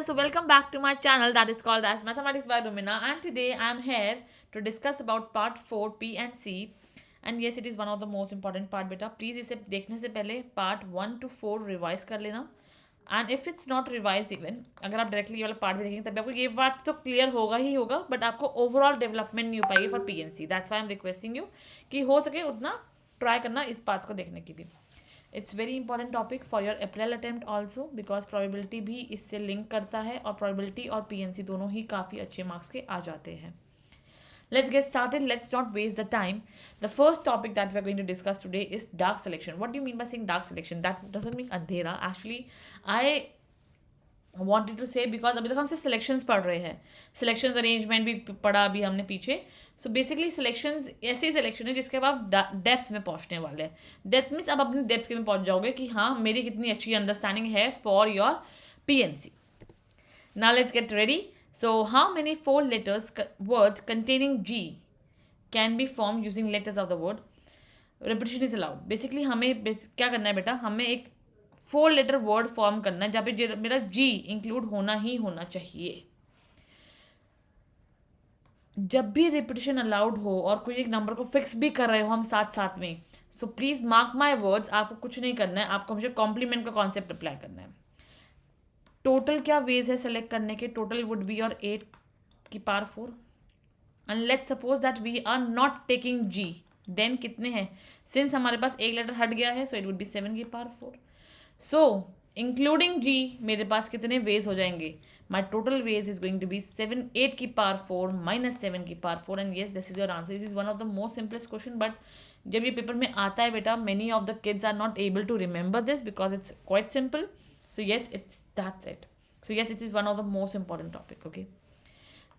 So welcome back to my channel that is called as Mathematics by Rumina, and today I am here to discuss about part 4 P and C. And yes, it is one of the most important part beta. Please इसे देखने से पहले part 1 to 4 revise कर लेना. And if it's not revise even, अगर आप directly ये वाला पार्ट भी देखेंगे तब आपको ये बात तो क्लियर होगा ही होगा, बट आपको ओवरऑल डेवलपमेंट नहीं हो पाएगी for P N C. That's why I am requesting you कि हो सके उतना ट्राई करना इस पार्ट्स को देखने की भी. It's very important topic for your April attempt also, because probability भी इससे लिंक करता है और प्रोबेबिलिटी और पीएनसी दोनों ही काफ़ी अच्छे मार्क्स के आ जाते हैं. Let's get started. Let's not waste the time. The first topic that we're going to discuss today is dark selection. What do you mean by saying dark selection? That doesn't mean अंधेरा. Actually, I wanted to say because अभी तक हम सिर्फ selections पढ़ रहे हैं. Selections arrangement भी पढ़ा अभी हमने पीछे. सो बेसिकली सिलेक्शंस ऐसी सिलेक्शन है जिसके बाद आप डेप्थ में पहुंचने वाले हैं. डेप्थ मीन्स आप अपनी डेप्थ में पहुंच जाओगे कि हाँ मेरी कितनी अच्छी अंडरस्टैंडिंग है for your PNC. Now let's get ready. So how many four letters word containing G can be formed using letters of the word? Repetition is allowed. Basically हमें क्या करना है बेटा, हमें एक 4 लेटर वर्ड फॉर्म करना है जहाँ पे मेरा G इंक्लूड होना ही होना चाहिए. जब भी रिपीटिशन अलाउड हो और कोई एक नंबर को फिक्स भी कर रहे हो हम साथ साथ में, so please mark my words, आपको कुछ नहीं करना है, आपको हमेशा कॉम्प्लीमेंट का कॉन्सेप्ट अप्लाई करना है. टोटल क्या वेज है सेलेक्ट करने के? टोटल वुड बी योर 8 की power 4. And let's suppose that we are not taking G, then कितने हैं? सिंस हमारे पास एक लेटर हट गया है, सो इट वुड बी 7 की पावर 4. सो इंक्लूडिंग जी मेरे पास कितने वेज हो जाएंगे? My total ways is going to be 8 की पावर 4 माइनस 7 की power 4. And yes, this is your answer. This is one of the most simplest question, but जब ये paper में आता है बेटा, many of the kids are not able to remember this because it's quite simple. So yes, that's it. So yes, it is one of the most important topic. Okay.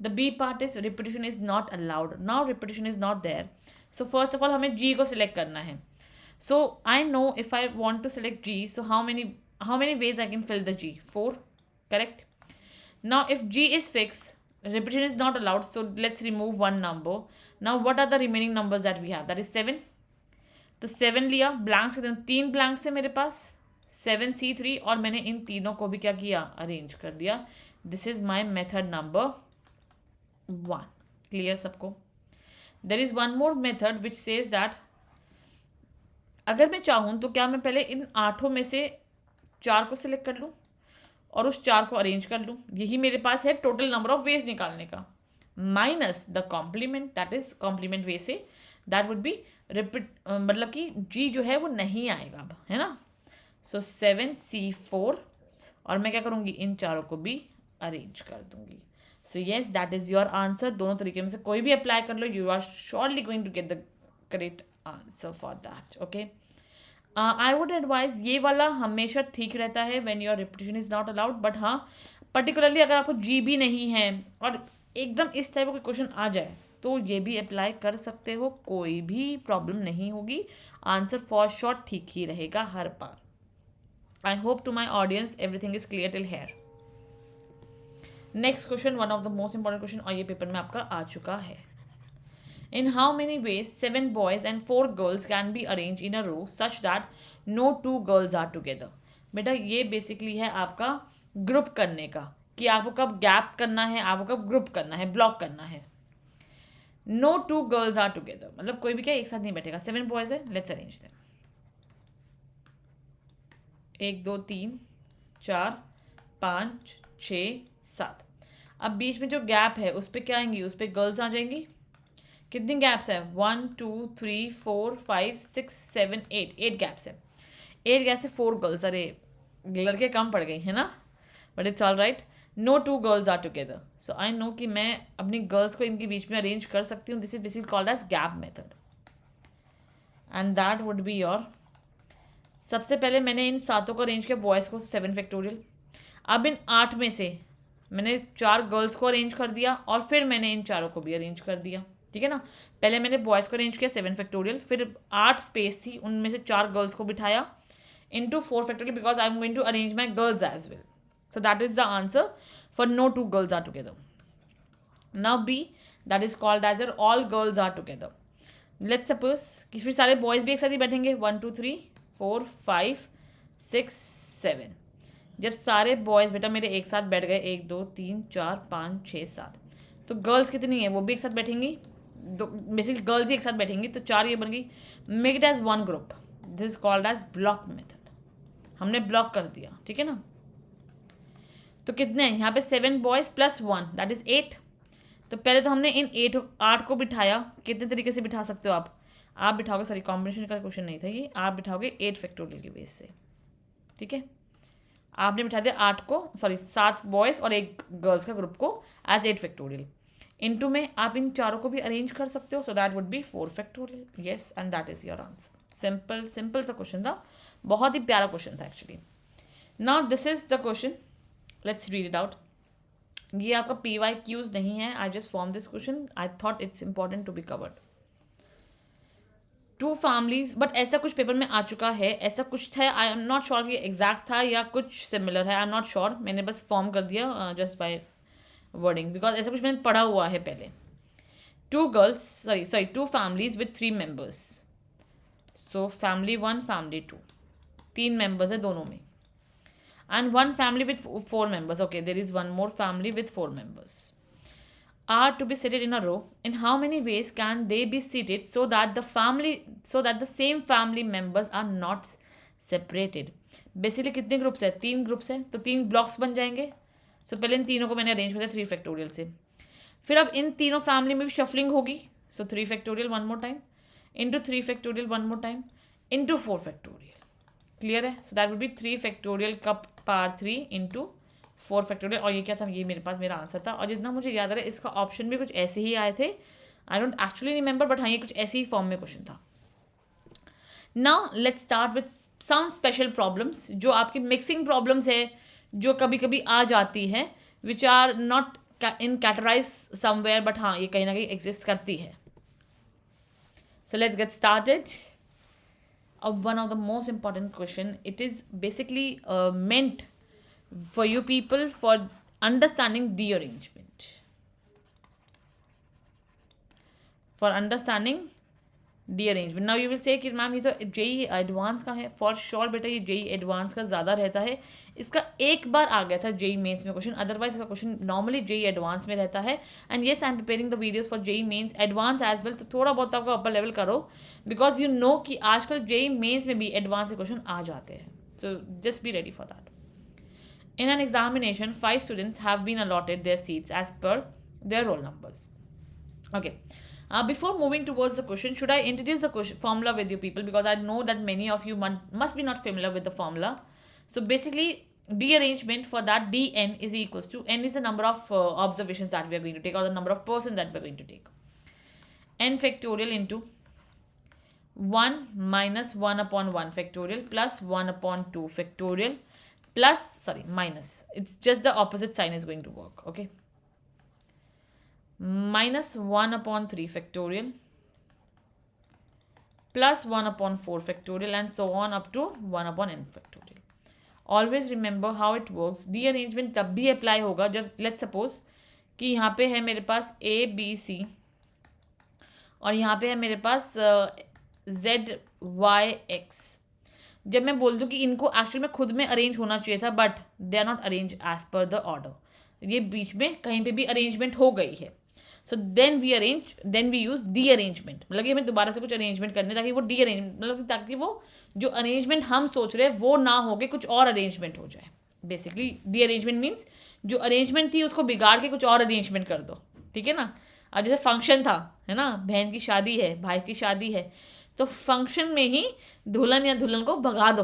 The B part is repetition is not allowed. Now repetition is not there. So first of all, हमें G को select करना है. So I know if I want to select G, so how many ways I can fill the G? 4, correct? Now if G is fixed, repetition is not allowed. So let's remove one number. Now what are the remaining numbers that we have? That is 7. तो 7 लिया, blanks 3 blanks थे मेरे पास, 7C3, और मैंने इन तीनों को भी क्या किया? अरेंज कर दिया. This is my method number 1. Clear सबको? There is one more method which says that अगर मैं चाहूँ तो क्या मैं पहले इन 8 में से 4 को सिलेक्ट कर लूँ और उस 4 को अरेंज कर लूँ. यही मेरे पास है टोटल नंबर ऑफ वेज निकालने का, minus the complement, that is complement way से दैट वुड बी रिपीट, मतलब कि जी जो है वो नहीं आएगा अब, है ना. सो 7C4, और मैं क्या करूँगी? इन चारों को भी अरेंज कर दूंगी. So yes, that is your answer. दोनों तरीके में से कोई भी अप्लाई कर लो, you are surely going to get the correct answer for that. Okay, I would advise ये वाला हमेशा ठीक रहता है when your repetition is not allowed, but हाँ पर्टिकुलरली अगर आपको जी भी नहीं है और एकदम इस टाइप का कोई क्वेश्चन आ जाए तो ये भी अप्लाई कर सकते हो, कोई भी प्रॉब्लम नहीं होगी. आंसर फॉर श्योर ठीक ही रहेगा हर बार. I hope to my audience everything is clear till here. Next question, one of the most important question, और ये पेपर में आपका आ चुका है. In how many ways 7 boys and 4 girls can be arranged in a row such that no 2 girls are together? बेटा ये basically है आपका ग्रुप करने का, कि आपको कब गैप करना है, आपको कब ग्रुप करना है, ब्लॉक करना है. No 2 girls are together मतलब कोई भी क्या एक साथ नहीं बैठेगा. 7 boys है, let's arrange them. 1 2 3 4 5 6 7. अब बीच में जो गैप है उस पर क्या आएंगी? उस पर गर्ल्स आ जाएंगी. कितनी गैप्स है? 1 2 3 4 5 6 7 8 गैप्स है. 8 गैप से 4 गर्ल्स. अरे लड़के कम पड़ गई है ना, but it's all right. No 2 girls are together. So I know कि मैं अपनी गर्ल्स को इनके बीच में अरेंज कर सकती हूँ. This is called age gap method, and that would be your. सबसे पहले मैंने इन 7 को अरेंज किया, बॉयज़ को 7 फैक्टोरियल. अब इन 8 में से मैंने 4 गर्ल्स को अरेंज कर दिया और फिर मैंने इन चारों को भी अरेंज कर दिया. ठीक है ना. पहले मैंने बॉयज़ को अरेंज किया 7 फैक्टोरियल, फिर 8 स्पेस थी उनमें से 4 गर्ल्स को बिठाया into 4 factorial because I am going to arrange my girls as well. So that is the answer for no 2 girls are together. Now B, that is called as all girls are together. Let's suppose कि फिर सारे boys भी एक साथ ही बैठेंगे. 1 2 3 4 5 6 7. जब सारे boys बेटा मेरे एक साथ बैठ गए, 1 2 3 4 5 6 7, तो गर्ल्स कितनी है वो भी एक साथ बैठेंगी, दो बेसिकली गर्ल्स ही एक साथ बैठेंगी, तो 4 ये बन गई। Make it as one group, this called as block method, हमने ब्लॉक कर दिया, ठीक है ना। तो कितने हैं यहाँ पे 7 बॉयज़ प्लस 1 दैट इज़ 8। तो पहले तो हमने इन 8 को बिठाया, कितने तरीके से बिठा सकते हो आप बिठाओगे, सॉरी कॉम्बिनेशन का क्वेश्चन नहीं था ये, आप बिठाओगे 8 फैक्टोरियल के बेस से, ठीक है। आपने बिठा दिया 8 को, सॉरी 7 बॉयज़ और एक गर्ल्स का ग्रुप को एज 8 फैक्टोरियल। इनटू में आप इन चारों को भी अरेंज कर सकते हो, so that would be 4 factorial, yes, and that is your answer. Simple simple सा क्वेश्चन था, बहुत ही प्यारा क्वेश्चन था actually. Now this is the question, let's read it out. ये आपका PYQs नहीं है, I just form this question, I thought it's important to be covered. 2 families, but ऐसा कुछ पेपर में आ चुका है, ऐसा कुछ था, आई एम नॉट श्योर कि एग्जैक्ट था या कुछ सिमिलर है, आई एम नॉट श्योर, मैंने बस फॉर्म कर दिया जस्ट बाय वर्डिंग, बिकॉज ऐसा कुछ मैंने पढ़ा हुआ है पहले। 2 girls, sorry 2 families with 3 members, so family 1 family 2, 3 members है दोनों में, and 1 family with 4 members, okay, there is one more family with 4 members, are to be seated in a row. In how many ways can they be seated so that the same family members are not separated? Basically कितने groups है, 3 groups है, तो 3 blocks बन जाएंगे। सो पहले इन तीनों को मैंने अरेंज कर दिया 3 फैक्टोरियल से, फिर अब इन तीनों फैमिली में भी शफलिंग होगी, so 3 factorial 1 more time, into 3 factorial 1 more time, into 4 factorial, clear है। So that would be 3 factorial कप पावर 3 इंटू 4 फैक्टोरियल, और ये क्या था, ये मेरे पास मेरा आंसर था। और जितना मुझे याद आ रहा है इसका ऑप्शन भी कुछ ऐसे ही आए थे, I don't actually remember, but हाँ ये कुछ ऐसे ही फॉर्म में क्वेश्चन था। Now let's start with some special problems, जो आपकी मिक्सिंग प्रॉब्लम्स है, जो कभी कभी आ जाती है, which are not in categorise somewhere, but हाँ ये कहीं ना कहीं एग्जिस्ट करती है। So let's get started. One of the most important question, it is basically meant for you people for understanding the arrangement, now you will say कि ma'am ये तो JEE एडवांस का है, फॉर श्योर बेटा ये JEE advance का ज़्यादा रहता है, इसका एक बार आ गया था JEE मेंस में क्वेश्चन, अदरवाइज इसका क्वेश्चन नॉर्मली JEE एडवांस में रहता है। And yes I am preparing the videos for JEE mains advance as well, तो थोड़ा बहुत आपका अपर लेवल करो, बिकॉज यू नो कि आजकल JEE मेंस में भी एडवांस के क्वेश्चन आ जाते हैं, so just be ready for that. In an examination 5 students have been allotted their seats as per their roll numbers, okay. Before moving towards the question, should I introduce the formula with you people, because I know that many of you must be not familiar with the formula. So basically, D arrangement for that, dn is equals to, n is the number of observations that we are going to take, or the number of persons that we are going to take, n factorial into 1 minus 1 upon 1 factorial plus 1 upon 2 factorial plus, sorry, minus, it's just the opposite sign is going to work, okay, minus 1 upon 3 factorial plus 1 upon 4 factorial and so on up to 1 upon n factorial. Always remember how it works. D arrangement तब भी apply होगा जब let's suppose कि यहाँ पे है मेरे पास A B C और यहाँ पे है मेरे पास Z Y X। जब मैं बोल दूँ कि इनको एक्चुअली में खुद में अरेंज होना चाहिए था, but they are not arrange as per the order, ये बीच में कहीं पे भी अरेंजमेंट हो गई है, so then we use derangement, मतलब कि हमें दोबारा से कुछ अरेंजमेंट करने, ताकि वो डी अरेंजमेंट, मतलब ताकि वो जो अरेंजमेंट हम सोच रहे हैं वो ना हो के कुछ और अरेंजमेंट हो जाए। बेसिकली डी अरेंजमेंट मीन्स जो अरेंजमेंट थी उसको बिगाड़ के कुछ और अरेंजमेंट कर दो, ठीक है ना। और जैसे फंक्शन था, है ना, बहन की शादी है, भाई की शादी है, तो फंक्शन में ही दुल्हन या दुल्हन को भगा दो,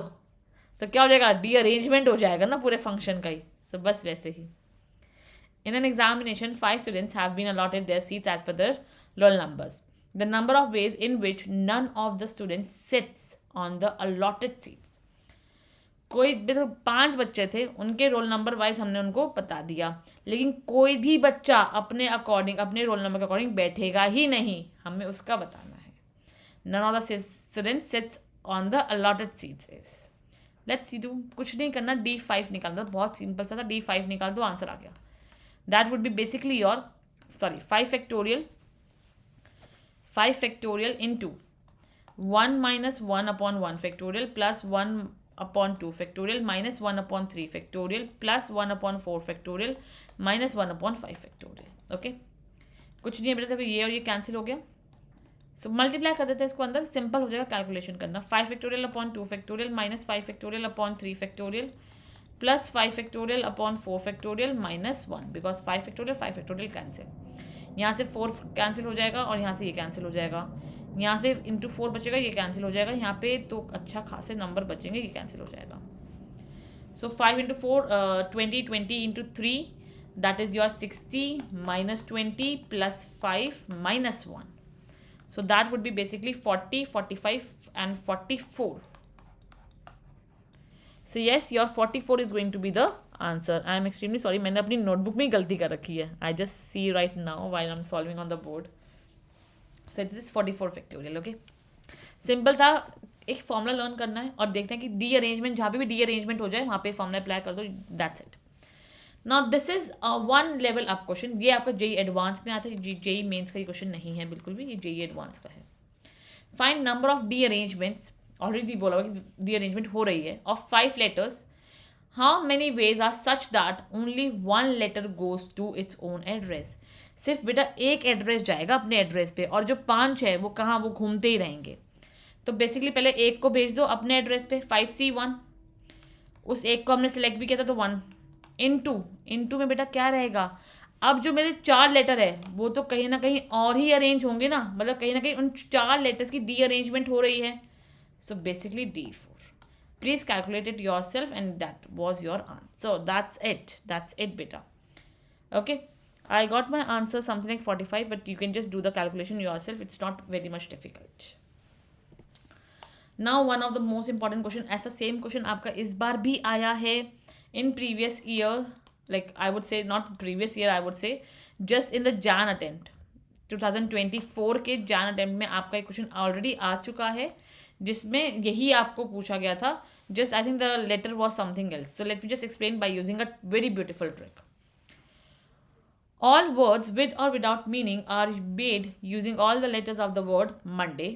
तो क्या हो जाएगा, डी अरेंजमेंट हो जाएगा ना पूरे फंक्शन का ही। सो बस वैसे ही in an examination 5 students have been allotted their seats as per their roll numbers. The number of ways in which none of the students sits on the allotted seats. कोई 5 बच्चे थे, उनके रोल नंबर वाइज हमने उनको बता दिया, लेकिन कोई भी बच्चा अपने अकॉर्डिंग, अपने रोल नंबर के अकॉर्डिंग बैठेगा ही नहीं, हमें उसका बताना है। None of the students sits on the allotted seats is. Let's see, कुछ नहीं करना, D5 निकाल दो, बहुत सिंपल सा था, D5 निकाल दो, आंसर आ गया। That would be basically your, 5 factorial into 1 minus 1 upon 1 factorial plus 1 upon 2 factorial minus 1 upon 3 factorial plus 1 upon 4 factorial minus 1 upon 5 factorial. Okay, कुछ नहीं है बेटा, देखो ये और ये कैंसिल हो गया। सो मल्टीप्लाई कर देते हैं इसको अंदर, सिंपल हो जाएगा कैलकुलेशन करना। 5 factorial upon 2 factorial minus 5 factorial upon 3 factorial plus 5 factorial upon 4 factorial minus 1, because 5 factorial cancel. यहाँ से 4 कैंसिल हो जाएगा और यहाँ से ये कैंसिल हो जाएगा, यहाँ से इंटू 4 बचेगा, ये कैंसिल हो जाएगा, यहाँ पे तो अच्छा खासे नंबर बचेंगे, ये कैंसिल हो जाएगा। सो 5 into 4 20 into 3 that is your 60 minus 20 plus 5 minus 1, so that would be basically 40, 45 and 44. So yes, your 44 is going to be the answer. I am extremely sorry, मैंने अपनी नोटबुक में गलती कर रखी है. I just see right now while I'm solving on the board. So it is 44 factorial. Okay, simple था, एक formula learn करना है और देखते हैं कि डी अरेंजमेंट, जहाँ पे भी डी अरेंजमेंट हो जाए वहाँ पे फॉर्मूला अप्लाई कर दो, that's it. Now this is one level up question. ये आपका जेई एडवांस में आता है, जेई मेंस का ये क्वेश्चन नहीं है बिल्कुल भी, ये जेई एडवांस का है. Find number of derangements, already बोला हुआ कि डी अरेंजमेंट हो रही है, of 5 letters. How many ways are such that only 1 letter goes to its own address. सिर्फ बेटा एक एड्रेस जाएगा अपने एड्रेस पे, और जो 5 है वो कहाँ, वो घूमते ही रहेंगे. तो बेसिकली पहले एक को भेज दो अपने एड्रेस पे, 5C1. उस एक को हमने सेलेक्ट भी किया था तो 1 इंटू में बेटा क्या रहेगा, अब जो मेरे 4 लेटर है वो तो कहीं ना कहीं और ही अरेंज होंगे ना, मतलब कहीं ना कहीं उन 4 लेटर्स की डी अरेंजमेंट हो रही है. So basically D4. Please calculate it yourself and that was your answer. That's it बेटा. Okay, I got my answer something like 45, but you can just do the calculation yourself. It's not very much difficult. Now one of the most important question, ऐसा same question आपका इस बार भी आया है in previous year, like I would say not previous year, I would say just in the Jan attempt 2024 के Jan attempt में आपका एक क्वेश्चन ऑलरेडी आ चुका है जिसमें यही आपको पूछा गया था. Just I think the letter was something else. So let me just explain by using a very beautiful trick. All words with or without meaning are made using all the letters of the word Monday.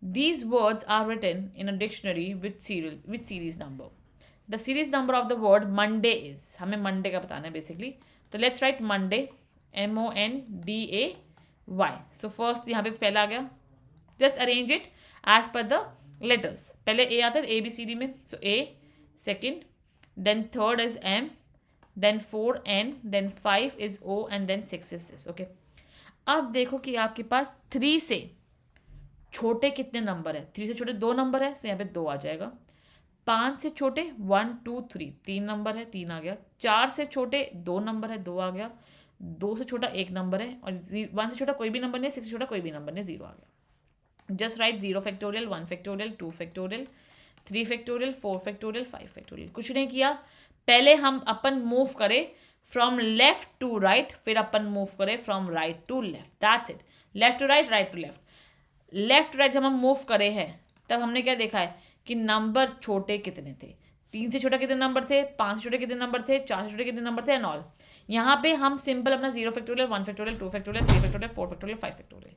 These words are written in a dictionary with series number. The series number of the word Monday is, हमें Monday का बताना है basically. तो let's write Monday, MONDAY. So first यहाँ पे पहला आ गया. Just arrange it as per the letters. पहले A आता है ABCD में. So A, second, then third is M, then 4 N, then 5 is O, and then 6 is this. Okay. अब देखो कि आपके पास 3 से छोटे कितने नंबर है. 3 से छोटे 2 नंबर है, so यहाँ पे 2 आ जाएगा. 5 से छोटे 1 2 3 3 नंबर है, 3 आ गया. 4 से छोटे 2 नंबर है, 2 आ गया. 2 से छोटा 1 नंबर है, और 1 से छोटा कोई भी नंबर नहीं, 6 से छोटा कोई भी नंबर नहीं, 0 आ गया. Just write 0 factorial, 1 factorial, 2 factorial, 3 factorial, 4 factorial, 5 factorial. कुछ नहीं किया, पहले हम अपन मूव करें फ्रॉम लेफ्ट टू राइट, फिर अपन मूव करें from right to left. That's it. Left to right, right to left. Left to right जब हम मूव करे हैं तब हमने क्या देखा है कि नंबर छोटे कितने थे. 3 से छोटा कितने नंबर थे, 5 से छोटे कितने नंबर थे, 4 से छोटे कितने नंबर थे, एंड ऑल. यहाँ पे हम सिंपल अपना 0 factorial, 1 factorial, 2 factorial, 3 factorial, 4 factorial, 5 factorial.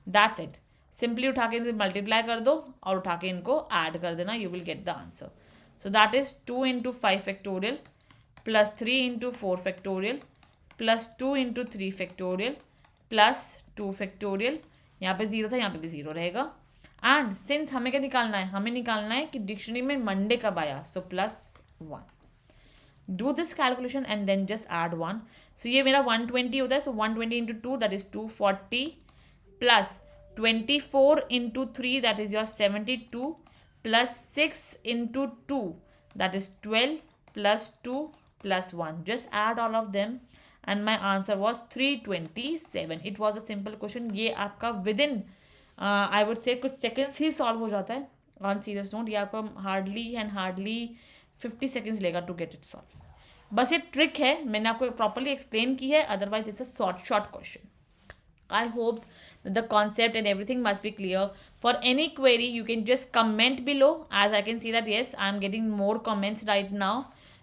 That's it. Simply उठा के इनको मल्टीप्लाई कर दो और उठा के इनको ऐड कर देना, you will get the answer. So that is 2 into 5 factorial plus 3 into 4 factorial plus 2 into 3 factorial plus 2 factorial. यहाँ पे 0 था, यहाँ पे भी 0 रहेगा. एंड सिंस हमें क्या निकालना है, हमें निकालना है कि डिक्शनरी में मंडे कब आया, so +1. Do this calculation and then just add 1. So ये मेरा 120 होता है, so 120 into 2 that is 240 plus 24 into 3 that is your 72 plus 6 into 2 that is 12 plus 2 plus 1. Just add all of them and my answer was 327. It was a simple question. ये आपका within I would say कुछ seconds ही solve हो जाता है. On serious note, ये आपका hardly 50 seconds लेगा to get it solved. बस ये trick है, मैंने आपको properly explain की है, otherwise it's a short question. I hope that the concept and everything must be clear. For any query, you can just comment below. As I can see that yes, I'm getting more comments right now.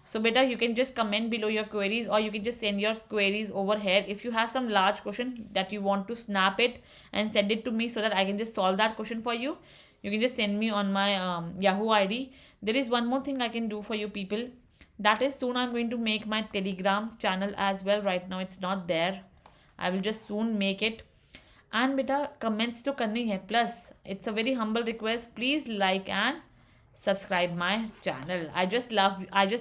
So beta, you can just comment below your queries, or you can just send your queries over here. If you have some large question that you want to snap it and send it to me so that I can just solve that question for you, you can just send me on my Yahoo ID. There is one more thing I can do for you people. That is, soon I'm going to make my Telegram channel as well. Right now it's not there. I will just soon make it. And beta comments to करनी है. Plus it's a very humble request. Please like and subscribe my channel. I just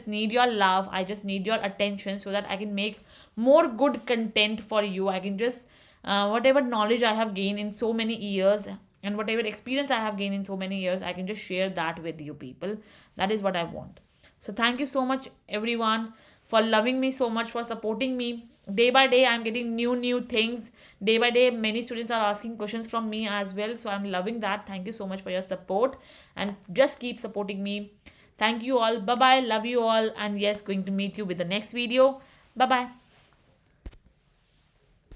need your love. I just need your attention so that I can make more good content for you. I can just whatever knowledge I have gained in so many years and whatever experience I have gained in so many years, I can just share that with you people. That is what I want. So thank you so much everyone for loving me so much, for supporting me. Day by day I'm getting new things. Day by day many students are asking questions from me as well, so I'm loving that. Thank you so much for your support and just keep supporting me. Thank you all. Bye bye. Love you all. And yes, going to meet you with the next video. Bye bye.